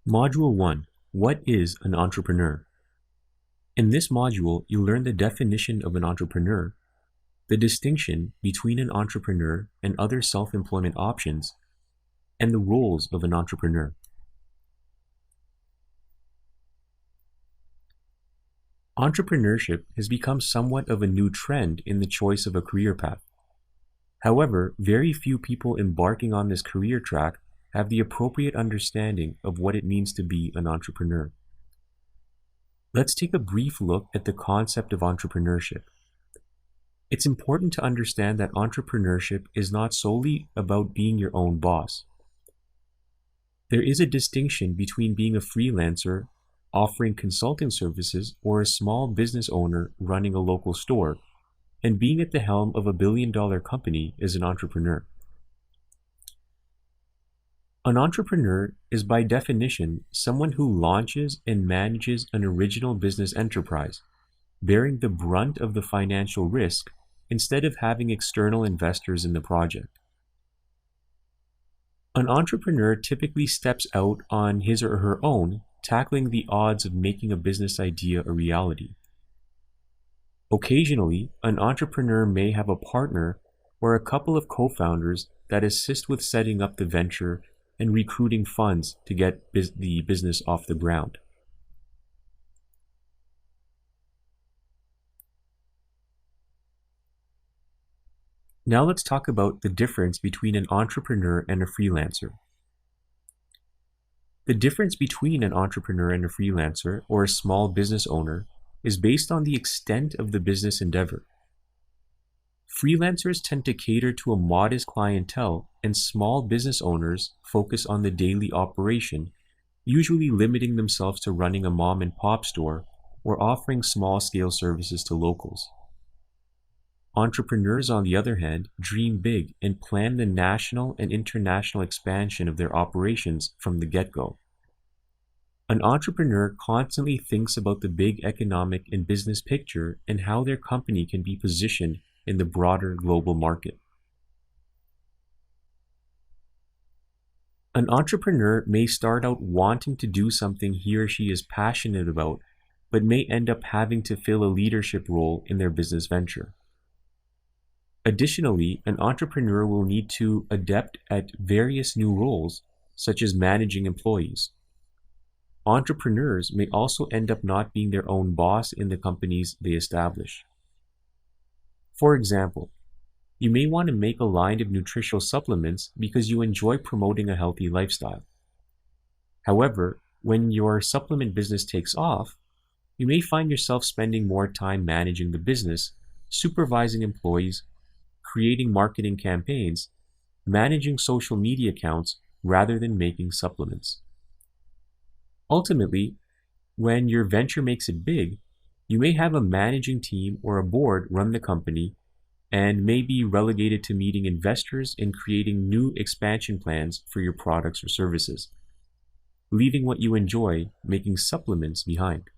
Module 1. What is an entrepreneur? In this module, you'll learn the definition of an entrepreneur, the distinction between an entrepreneur and other self-employment options, and the roles of an entrepreneur. Entrepreneurship has become somewhat of a new trend in the choice of a career path. However, very few people embarking on this career track have the appropriate understanding of what it means to be an entrepreneur. Let's take a brief look at the concept of entrepreneurship. It's important to understand that entrepreneurship is not solely about being your own boss. There is a distinction between being a freelancer, offering consulting services, or a small business owner running a local store, and being at the helm of a billion-dollar company as an entrepreneur. An entrepreneur is by definition someone who launches and manages an original business enterprise, bearing the brunt of the financial risk instead of having external investors in the project. An entrepreneur typically steps out on his or her own, tackling the odds of making a business idea a reality. Occasionally, an entrepreneur may have a partner or a couple of co-founders that assist with setting up the venture and recruiting funds to get the business off the ground. Now let's talk about the difference between an entrepreneur and a freelancer. The difference between an entrepreneur and a freelancer, or a small business owner, is based on the extent of the business endeavor. Freelancers tend to cater to a modest clientele, and small business owners focus on the daily operation, usually limiting themselves to running a mom-and-pop store or offering small-scale services to locals. Entrepreneurs, on the other hand, dream big and plan the national and international expansion of their operations from the get-go. An entrepreneur constantly thinks about the big economic and business picture and how their company can be positioned in the broader global market. An entrepreneur may start out wanting to do something he or she is passionate about, but may end up having to fill a leadership role in their business venture. Additionally, an entrepreneur will need to adapt at various new roles, such as managing employees. Entrepreneurs may also end up not being their own boss in the companies they establish. For example, you may want to make a line of nutritional supplements because you enjoy promoting a healthy lifestyle. However, when your supplement business takes off, you may find yourself spending more time managing the business, supervising employees, creating marketing campaigns, managing social media accounts rather than making supplements. Ultimately, when your venture makes it big, you may have a managing team or a board run the company and may be relegated to meeting investors and creating new expansion plans for your products or services, leaving what you enjoy, making supplements, behind.